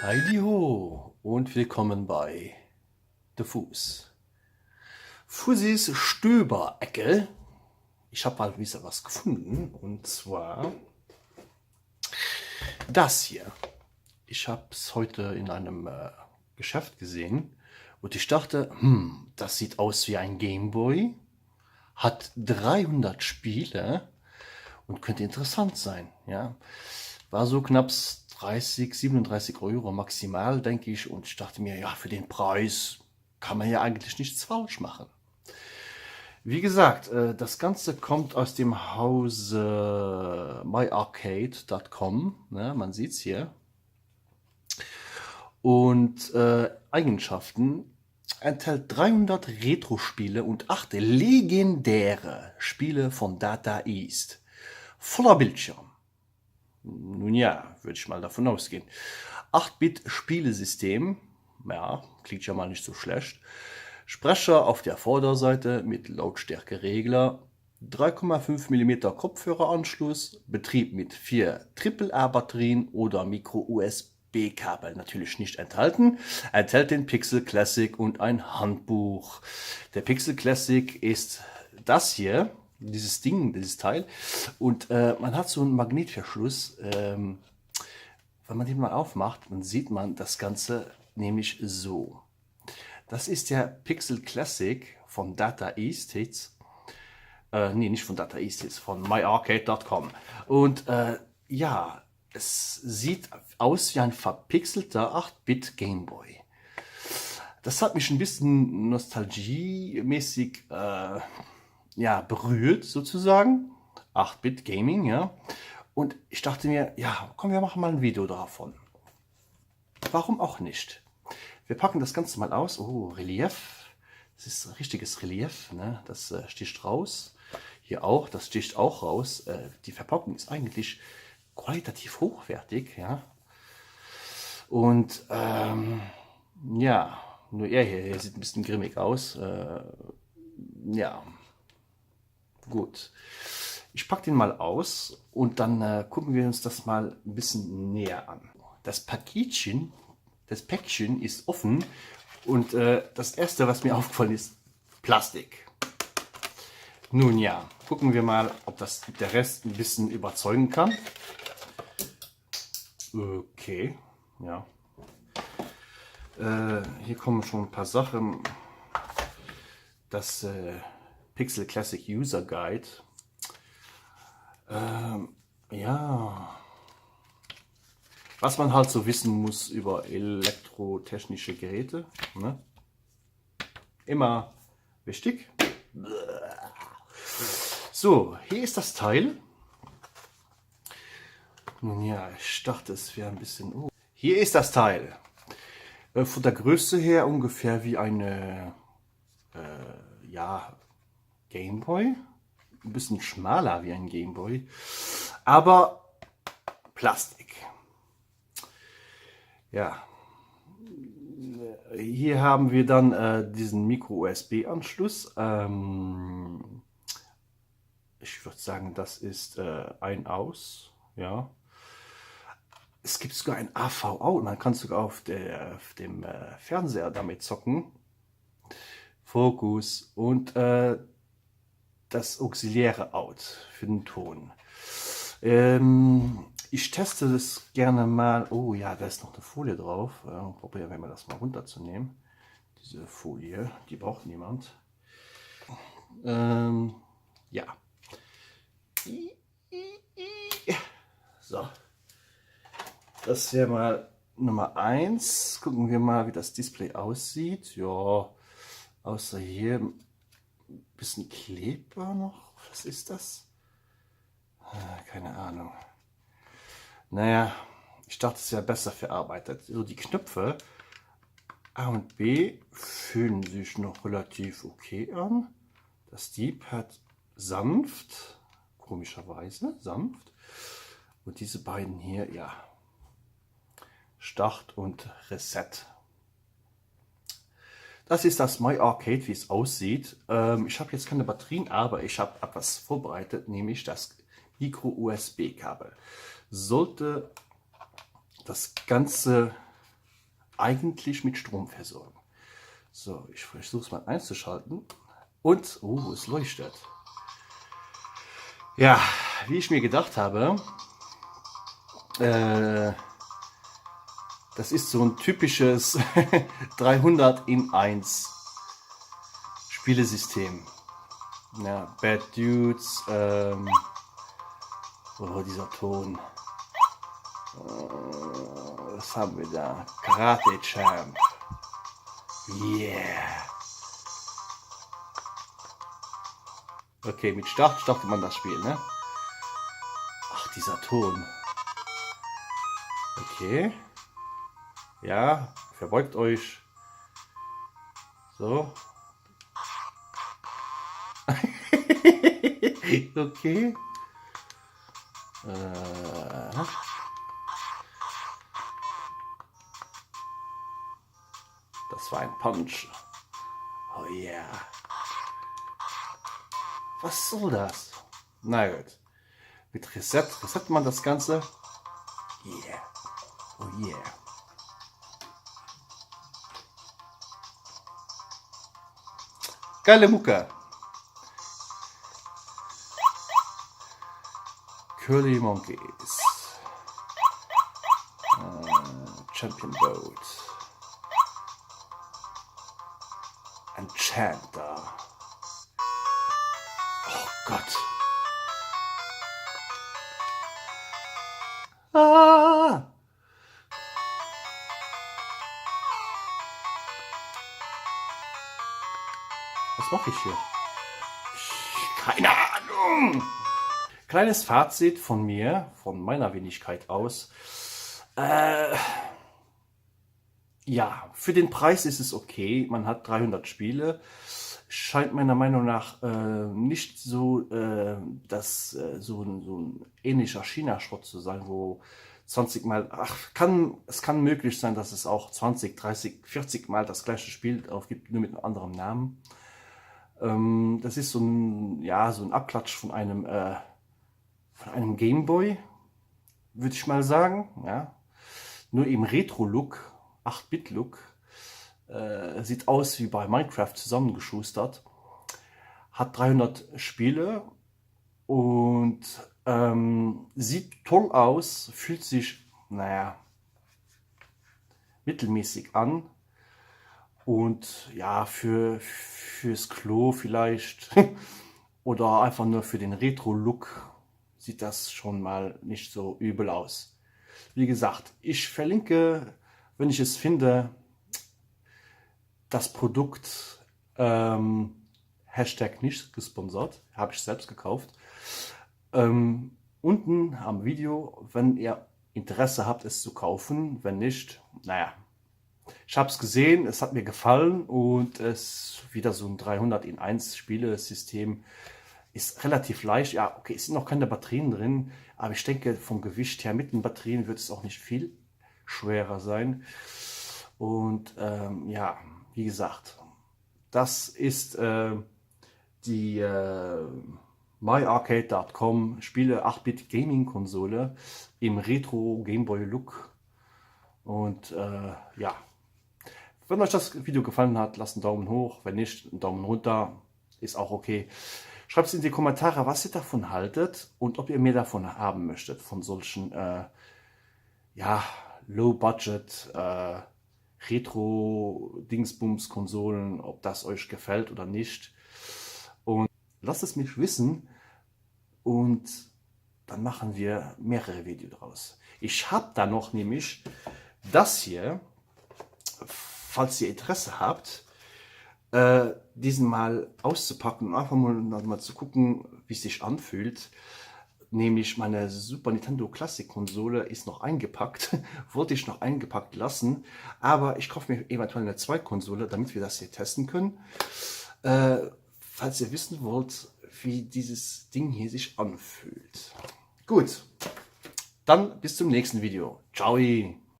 Heidi ho und willkommen bei The Fuß. Fusis Stöberecke. Ich habe mal wieder was gefunden und zwar das hier. Ich habe es heute in einem Geschäft gesehen und ich dachte, das sieht aus wie ein Gameboy, hat 300 Spiele und könnte interessant sein. Ja, war so knapp 37 Euro maximal, denke ich. Und ich dachte mir, ja, für den Preis kann man ja eigentlich nichts falsch machen. Wie gesagt, das Ganze kommt aus dem Hause myarcade.com. Ne, man sieht es hier. Und Eigenschaften enthält 300 Retro-Spiele und 8 legendäre Spiele von Data East. Voller Bildschirm. Nun ja, würde ich mal davon ausgehen. 8-Bit-Spielesystem, ja, klingt ja mal nicht so schlecht. Sprecher auf der Vorderseite mit Lautstärkeregler, 3,5 mm Kopfhöreranschluss, Betrieb mit 4 AAA-Batterien oder Micro-USB-Kabel natürlich nicht enthalten, enthält den Pixel Classic und ein Handbuch. Der Pixel Classic ist das hier, dieses Ding, dieses Teil, und man hat so einen Magnetverschluss. Wenn man den mal aufmacht, dann sieht man das Ganze nämlich so. Das ist der Pixel Classic von Data East Hits. Nee, nicht von Data East Hits, von myarcade.com. Und ja, es sieht aus wie ein verpixelter 8-Bit Gameboy. Das hat mich ein bisschen nostalgiemäßig ja, berührt sozusagen. 8-Bit Gaming, ja. Und ich dachte mir, ja, komm, wir machen mal ein Video davon. Warum auch nicht? Wir packen das Ganze mal aus. Oh, Relief. Das ist ein richtiges Relief, ne? Das sticht raus. Hier auch, das sticht auch raus. Die Verpackung ist eigentlich qualitativ hochwertig, ja. Und ja, nur er hier sieht ein bisschen grimmig aus. Ja, gut. Ich packe den mal aus und dann gucken wir uns das mal ein bisschen näher an. Das Päckchen ist offen und das erste, was mir aufgefallen ist, Plastik. Nun ja, gucken wir mal, ob der Rest ein bisschen überzeugen kann. Okay, ja. Hier kommen schon ein paar Sachen. Das Pixel Classic User Guide. Ja, was man halt so wissen muss über elektrotechnische Geräte, ne? Immer wichtig. So, hier ist das Teil. Nun ja, ich dachte, es wäre ein bisschen... Oh. Hier ist das Teil. Von der Größe her ungefähr wie eine ja, Gameboy. Ein bisschen schmaler wie ein Gameboy, aber Plastik. Ja, hier haben wir dann diesen Micro-USB-Anschluss. Ich würde sagen, das ist ein Aus. Ja. Es gibt sogar ein AV-Out. Man kann sogar auf dem Fernseher damit zocken. Fokus und das auxiliäre Out für den Ton. Ich teste das gerne mal. Oh ja, da ist noch eine Folie drauf. Probieren wir mal das mal runterzunehmen. Diese Folie, die braucht niemand. Ja. So. Das wäre mal Nummer 1. Gucken wir mal, wie das Display aussieht. Ja, außer hier ein bisschen Kleber noch. Was ist das? Keine Ahnung. Naja, ich dachte, es wäre besser verarbeitet. So, die Knöpfe A und B fühlen sich noch relativ okay an. Das D-Pad sanft, komischerweise sanft. Und diese beiden hier, ja, Start und Reset. Das ist das myarcade, wie es aussieht. Ich habe jetzt keine Batterien, aber ich habe etwas vorbereitet, nämlich das Micro-USB-Kabel. Sollte das Ganze eigentlich mit Strom versorgen. So, ich versuche es mal einzuschalten. Und, es leuchtet. Ja, wie ich mir gedacht habe, das ist so ein typisches 300 in 1 Spielesystem. Ja, Bad Dudes, dieser Ton. Was haben wir da? Karate Champ. Yeah. Okay, mit Start startet man das Spiel, ne? Ach, dieser Ton. Okay. Ja, verbeugt euch. So. Okay. Das war ein Punch. Oh yeah. Was soll das? Na gut. Mit Reset man das Ganze. Yeah. Oh yeah. Geile Mucke. Curly Monkeys. Champion Boat. Enchanter. Oh Gott. Ah! Was mache ich hier? Keine Ahnung. Kleines Fazit von mir, von meiner Wenigkeit aus. Ja, für den Preis ist es okay. Man hat 300 Spiele. Scheint meiner Meinung nach nicht so, so ein ähnlicher China-Schrott zu sein, wo 20 Mal, es kann möglich sein, dass es auch 20, 30, 40 Mal das gleiche Spiel drauf gibt, nur mit einem anderen Namen. Das ist so ein Abklatsch von einem Gameboy, würde ich mal sagen. Ja. Nur im Retro-Look, 8-Bit-Look, sieht aus wie bei Minecraft zusammengeschustert, hat 300 Spiele und sieht toll aus, fühlt sich, mittelmäßig an und ja, fürs Klo vielleicht oder einfach nur für den Retro-Look sieht das schon mal nicht so übel aus. Wie gesagt, ich verlinke, wenn ich es finde, das Produkt, Hashtag nicht gesponsert, habe ich selbst gekauft. Unten am Video, wenn ihr Interesse habt, es zu kaufen. Wenn nicht, ich habe es gesehen, es hat mir gefallen und es wieder so ein 300 in 1 Spielesystem. Ist relativ leicht. Ja, okay, es sind noch keine Batterien drin, aber ich denke, vom Gewicht her mit den Batterien wird es auch nicht viel schwerer sein. Und ja, wie gesagt, das ist die myarcade.com Spiele 8-Bit Gaming Konsole im Retro Gameboy Look. Und ja, wenn euch das Video gefallen hat, lasst einen Daumen hoch. Wenn nicht, einen Daumen runter. Ist auch okay. Schreibt es in die Kommentare, was ihr davon haltet und ob ihr mehr davon haben möchtet. Von solchen Low-Budget Retro-Dingsbums-Konsolen, ob das euch gefällt oder nicht. Und lasst es mich wissen und dann machen wir mehrere Videos draus. Ich habe da noch nämlich das hier, falls ihr Interesse habt, diesen mal auszupacken und einfach mal zu gucken, wie es sich anfühlt. Nämlich meine Super Nintendo Classic Konsole ist noch eingepackt, wollte ich noch eingepackt lassen, aber ich kaufe mir eventuell eine Zweitkonsole, damit wir das hier testen können. Falls ihr wissen wollt, wie dieses Ding hier sich anfühlt. Gut, dann bis zum nächsten Video. Ciao!